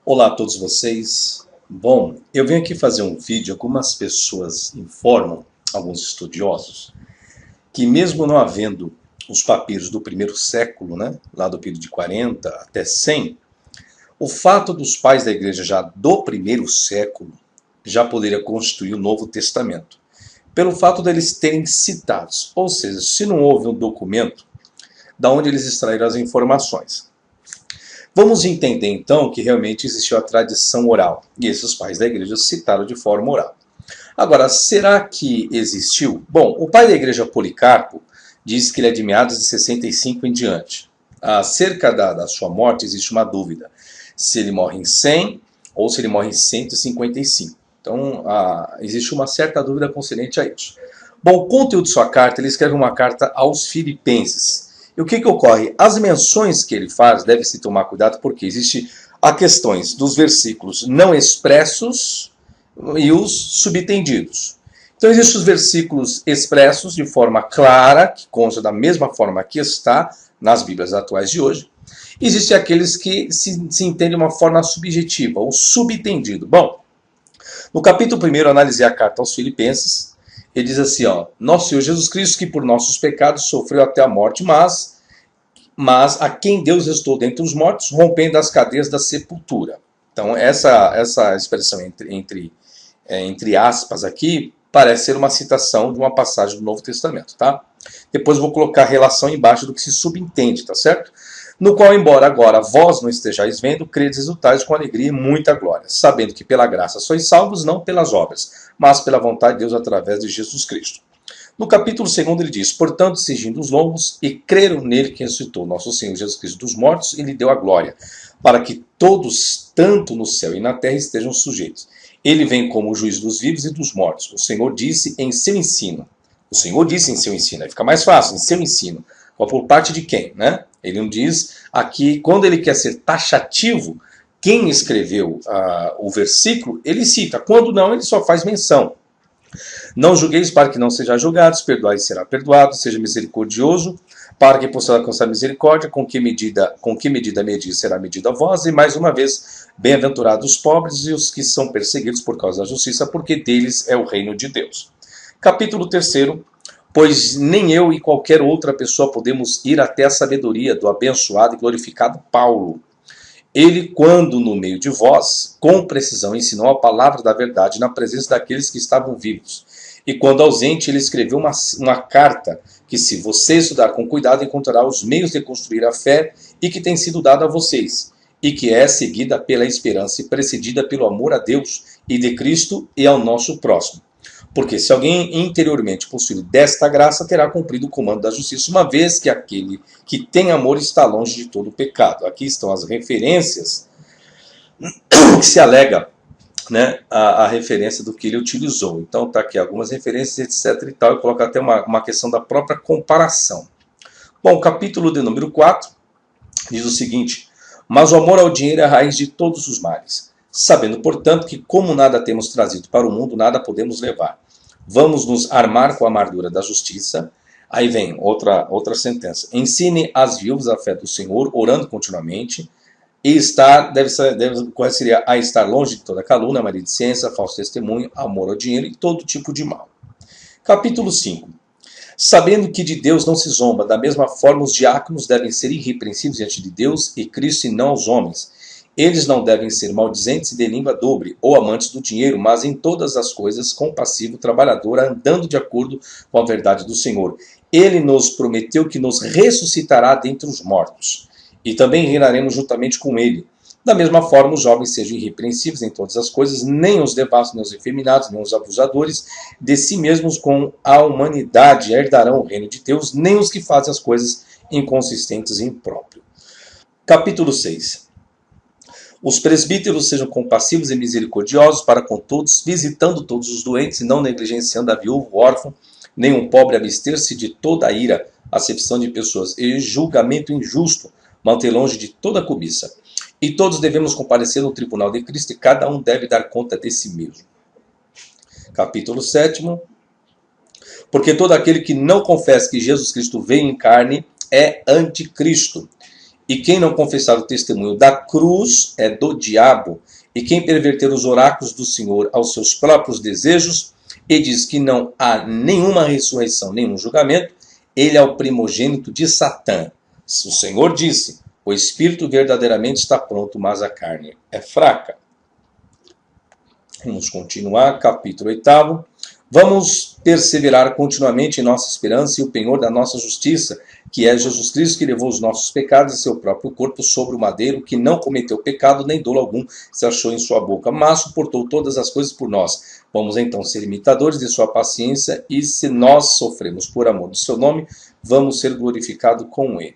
Olá a todos vocês. Bom, eu venho aqui fazer um vídeo. Algumas pessoas informam, alguns estudiosos, que mesmo não havendo os papiros do primeiro século, né, lá do período de 40 até 100, o fato dos pais da igreja já do primeiro século já poderia constituir o Novo Testamento, pelo fato deles terem citados. Ou seja, se não houve um documento, da onde eles extraíram as informações. Vamos entender então que realmente existiu a tradição oral, e esses pais da igreja citaram de forma oral. Agora, será que existiu? Bom, o pai da igreja Policarpo diz que ele é de meados de 65 em diante. Acerca da sua morte existe uma dúvida, se ele morre em 100 ou se ele morre em 155. Então, existe uma certa dúvida concernente a isso. Bom, o conteúdo de sua carta, ele escreve uma carta aos Filipenses. E o que ocorre? As menções que ele faz, deve-se tomar cuidado, porque existe a questões dos versículos não expressos e os subtendidos. Então existem os versículos expressos de forma clara, que consta da mesma forma que está nas Bíblias atuais de hoje. Existem aqueles que se entendem de uma forma subjetiva, ou subtendido. Bom, no capítulo 1 eu analisei a carta aos Filipenses. Ele diz assim, nosso Senhor Jesus Cristo, que por nossos pecados sofreu até a morte, mas a quem Deus restou dentre os mortos, rompendo as cadeias da sepultura. Então, essa expressão entre aspas aqui, parece ser uma citação de uma passagem do Novo Testamento, tá? Depois vou colocar a relação embaixo do que se subentende, tá certo? No qual, embora agora vós não estejais vendo, credes e exultais com alegria e muita glória, sabendo que pela graça sois salvos, não pelas obras, mas pela vontade de Deus através de Jesus Cristo. No capítulo 2 ele diz, portanto, seguindo os longos, e creram nele que ressuscitou nosso Senhor Jesus Cristo dos mortos e lhe deu a glória, para que todos, tanto no céu e na terra, estejam sujeitos. Ele vem como o juiz dos vivos e dos mortos. O Senhor disse em seu ensino. O Senhor disse em seu ensino. Aí fica mais fácil, em seu ensino. Por parte de quem, né? Ele não diz aqui, quando ele quer ser taxativo, quem escreveu o versículo, ele cita. Quando não, ele só faz menção. Não julgueis para que não sejais julgados, perdoai e será perdoado, seja misericordioso, para que possa alcançar misericórdia, com que medida medir será medida a vós, e mais uma vez, bem-aventurados os pobres e os que são perseguidos por causa da justiça, porque deles é o reino de Deus. Capítulo 3, pois nem eu e qualquer outra pessoa podemos ir até a sabedoria do abençoado e glorificado Paulo. Ele, quando no meio de vós, com precisão ensinou a palavra da verdade na presença daqueles que estavam vivos. E quando ausente, ele escreveu uma carta que, se você estudar com cuidado, encontrará os meios de construir a fé e que tem sido dada a vocês, e que é seguida pela esperança e precedida pelo amor a Deus e de Cristo e ao nosso próximo. Porque se alguém interiormente possui desta graça, terá cumprido o comando da justiça, uma vez que aquele que tem amor está longe de todo pecado. Aqui estão as referências que se alega, né, a referência do que ele utilizou. Então está aqui algumas referências, etc. e tal. Eu coloco até uma questão da própria comparação. Bom, o capítulo de número 4 diz o seguinte, mas o amor ao dinheiro é a raiz de todos os males. Sabendo, portanto, que como nada temos trazido para o mundo, nada podemos levar. Vamos nos armar com a armadura da justiça. Aí vem outra sentença. Ensine as viúvas a fé do Senhor, orando continuamente. E qual seria a estar longe de toda calúnia, maledicência, falso testemunho, amor ao dinheiro e todo tipo de mal. Capítulo 5. Sabendo que de Deus não se zomba, da mesma forma os diáconos devem ser irrepreensíveis diante de Deus e Cristo e não aos homens. Eles não devem ser maldizentes e de língua dobre, ou amantes do dinheiro, mas em todas as coisas compassivo, trabalhador, andando de acordo com a verdade do Senhor. Ele nos prometeu que nos ressuscitará dentre os mortos, e também reinaremos juntamente com ele. Da mesma forma, os jovens sejam irrepreensíveis em todas as coisas, nem os devassos, nem os efeminados, nem os abusadores de si mesmos com a humanidade herdarão o reino de Deus, nem os que fazem as coisas inconsistentes e impróprias. Capítulo 6. Os presbíteros sejam compassivos e misericordiosos para com todos, visitando todos os doentes e não negligenciando a viúva, o órfão, nem um pobre, abster-se de toda a ira, acepção de pessoas e julgamento injusto, manter longe de toda cobiça. E todos devemos comparecer no tribunal de Cristo e cada um deve dar conta de si mesmo. Capítulo 7. Porque todo aquele que não confessa que Jesus Cristo veio em carne é anticristo. E quem não confessar o testemunho da cruz é do diabo. E quem perverter os oráculos do Senhor aos seus próprios desejos, e diz que não há nenhuma ressurreição, nenhum julgamento, ele é o primogênito de Satã. O Senhor disse, o espírito verdadeiramente está pronto, mas a carne é fraca. Vamos continuar, capítulo 8. Vamos perseverar continuamente em nossa esperança e o penhor da nossa justiça, que é Jesus Cristo, que levou os nossos pecados em seu próprio corpo sobre o madeiro, que não cometeu pecado, nem dolo algum se achou em sua boca, mas suportou todas as coisas por nós. Vamos então ser imitadores de sua paciência, e se nós sofremos por amor do seu nome, vamos ser glorificados com ele.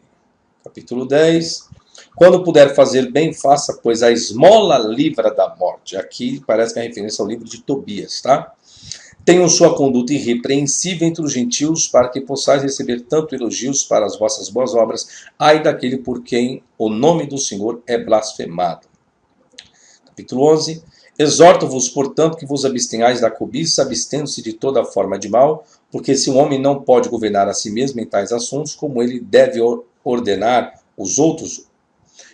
Capítulo 10. Quando puder fazer bem, faça, pois a esmola livra da morte. Aqui parece que é a referência ao livro de Tobias, tá? Tenham sua conduta irrepreensível entre os gentios, para que possais receber tanto elogios para as vossas boas obras, ai daquele por quem o nome do Senhor é blasfemado. Capítulo 11. Exorto-vos, portanto, que vos abstenhais da cobiça, abstendo-se de toda forma de mal, porque se um homem não pode governar a si mesmo em tais assuntos, como ele deve ordenar os outros,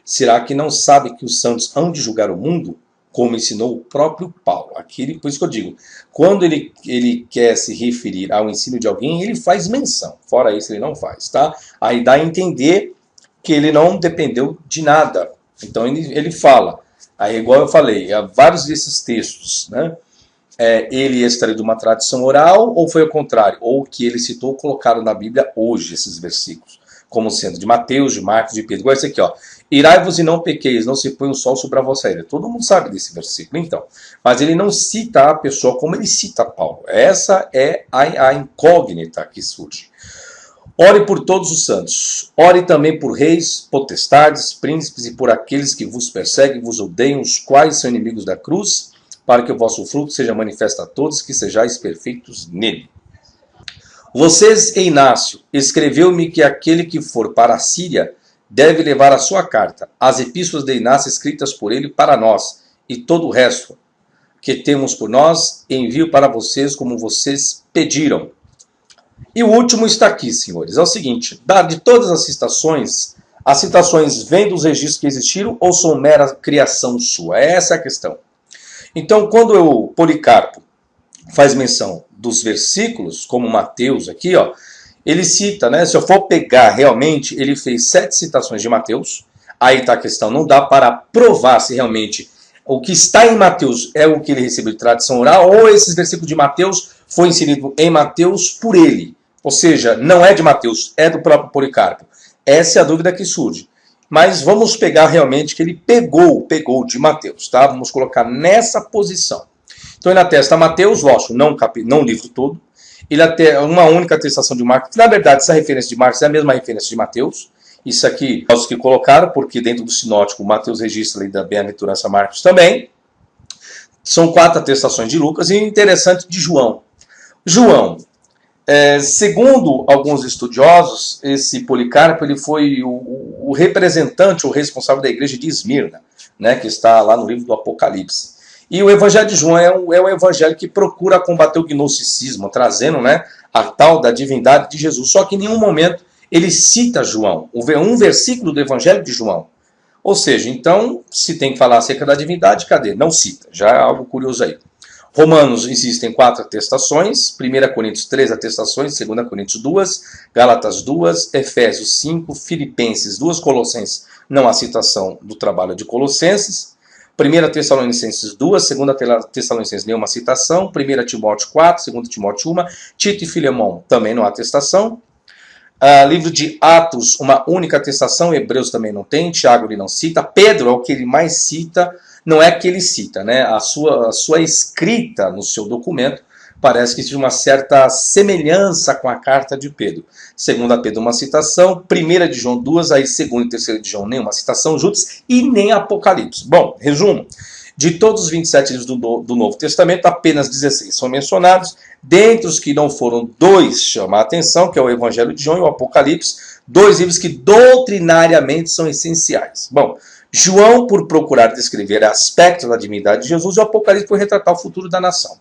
será que não sabe que os santos hão de julgar o mundo? Como ensinou o próprio Paulo. Aqui, por isso que eu digo, quando ele quer se referir ao ensino de alguém, ele faz menção. Fora isso, ele não faz, tá? Aí dá a entender que ele não dependeu de nada. Então, ele fala. Aí, igual eu falei, há vários desses textos, né? Ele extraiu de uma tradição oral, ou foi ao contrário? Ou o que ele citou, colocaram na Bíblia hoje, esses versículos. Como sendo de Mateus, de Marcos, de Pedro. Igual esse aqui, ó. Irai-vos e não pequeis, não se põe o sol sobre a vossa ira. Todo mundo sabe desse versículo, então. Mas ele não cita a pessoa como ele cita Paulo. Essa é a incógnita que surge. Ore por todos os santos. Ore também por reis, potestades, príncipes e por aqueles que vos perseguem, vos odeiam, os quais são inimigos da cruz, para que o vosso fruto seja manifesto a todos, que sejais perfeitos nele. Vocês, Inácio, escreveu-me que aquele que for para a Síria deve levar a sua carta, as epístolas de Inácio escritas por ele para nós, e todo o resto que temos por nós, envio para vocês como vocês pediram. E o último está aqui, senhores. É o seguinte, de todas as citações vêm dos registros que existiram ou são mera criação sua? Essa é a questão. Então, quando o Policarpo faz menção dos versículos, como Mateus aqui, ó, ele cita, né? Se eu for pegar realmente, ele fez 7 citações de Mateus. Aí está a questão, não dá para provar se realmente o que está em Mateus é o que ele recebeu de tradição oral, ou esses versículos de Mateus foi inserido em Mateus por ele. Ou seja, não é de Mateus, é do próprio Policarpo. Essa é a dúvida que surge. Mas vamos pegar realmente que ele pegou de Mateus, tá? Vamos colocar nessa posição. Então ele atesta Mateus, lógico, não o livro todo. Ele até uma única atestação de Marcos, que na verdade essa referência de Marcos é a mesma referência de Mateus. Isso aqui, os que colocaram, porque dentro do sinótico, Mateus registra ali da bem-aventurança Marcos também. São 4 atestações de Lucas e interessante de João. João, segundo alguns estudiosos, esse Policarpo ele foi o representante, o responsável da igreja de Esmirna, né, que está lá no livro do Apocalipse. E o Evangelho de João é o evangelho que procura combater o gnosticismo, trazendo, né, a tal da divindade de Jesus. Só que em nenhum momento ele cita João, um versículo do Evangelho de João. Ou seja, então, se tem que falar acerca da divindade, cadê? Não cita. Já é algo curioso aí. Romanos existem 4 atestações, 1 Coríntios 3 atestações, 2 Coríntios 2, Gálatas 2, Efésios 5, Filipenses 2, Colossenses não há citação do trabalho de Colossenses, 1 Tessalonicenses 2, 2 Tessalonicenses nenhuma citação, 1 Timóteo 4, 2 Timóteo 1, Tito e Filemão também não há atestação, livro de Atos, uma única atestação, Hebreus também não tem, Tiago ele não cita, Pedro é o que ele mais cita, não é que ele cita, né? A sua escrita no seu documento parece que tinha uma certa semelhança com a carta de Pedro. 2 Pedro uma citação, 1 de João 2, aí 2 e 3 de João nenhuma citação juntos e nem Apocalipse. Bom, resumo. De todos os 27 livros do Novo Testamento, apenas 16 são mencionados. Dentre os que não foram, 2 chamam a atenção, que é o Evangelho de João e o Apocalipse, 2 livros que doutrinariamente são essenciais. Bom, João, por procurar descrever aspectos da divindade de Jesus, e o Apocalipse por retratar o futuro da nação.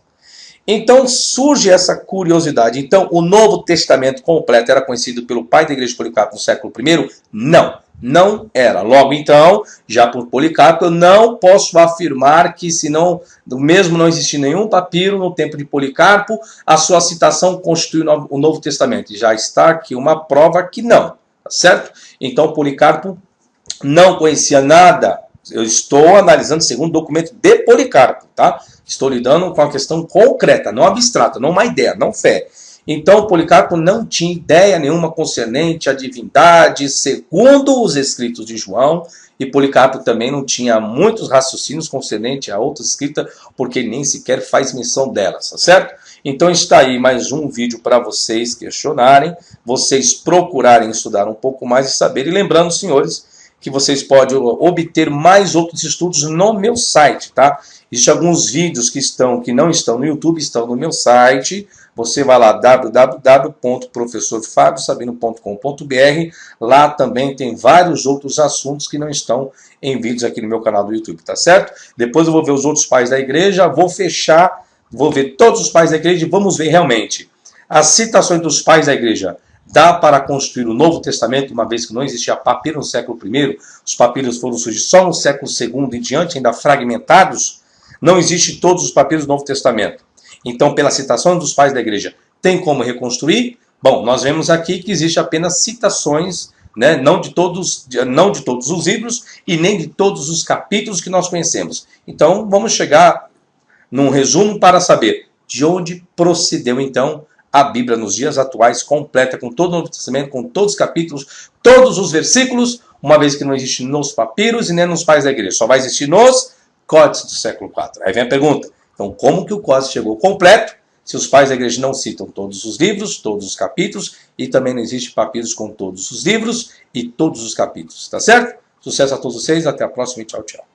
Então surge essa curiosidade. Então o Novo Testamento completo era conhecido pelo pai da igreja Policarpo no século I? Não. Não era. Logo, então, já por Policarpo, eu não posso afirmar que, se não, mesmo não existir nenhum papiro no tempo de Policarpo, a sua citação constitui o Novo Testamento. E já está aqui uma prova que não, tá certo? Então, Policarpo não conhecia nada. Eu estou analisando segundo o documento de Policarpo, tá? Estou lidando com a questão concreta, não abstrata, não uma ideia, não fé. Então, Policarpo não tinha ideia nenhuma concernente à divindade, segundo os escritos de João, e Policarpo também não tinha muitos raciocínios concernentes a outra escrita, porque ele nem sequer faz menção delas, tá certo? Então está aí mais um vídeo para vocês questionarem, vocês procurarem estudar um pouco mais e saber. E lembrando, senhores, que vocês podem obter mais outros estudos no meu site, tá? Existem alguns vídeos que não estão no YouTube, estão no meu site. Você vai lá, www.professorfabiosabino.com.br. Lá também tem vários outros assuntos que não estão em vídeos aqui no meu canal do YouTube, tá certo? Depois eu vou ver os outros pais da igreja, vou fechar, vou ver todos os pais da igreja e vamos ver realmente as citações dos pais da igreja. Dá para construir o Novo Testamento, uma vez que não existia papiro no século I, os papiros foram surgir só no século II e diante, ainda fragmentados. Não existe todos os papiros do Novo Testamento. Então, pela citação dos pais da igreja, tem como reconstruir? Bom, nós vemos aqui que existe apenas citações, né, não de todos os livros e nem de todos os capítulos que nós conhecemos. Então, vamos chegar num resumo para saber de onde procedeu, então, a Bíblia nos dias atuais, completa, com todo o Novo Testamento, com todos os capítulos, todos os versículos, uma vez que não existe nos papiros e nem nos pais da igreja. Só vai existir nos códices do século IV. Aí vem a pergunta. Então, como que o códice chegou completo, se os pais da igreja não citam todos os livros, todos os capítulos, e também não existe papiros com todos os livros e todos os capítulos, tá certo? Sucesso a todos vocês, até a próxima e tchau, tchau.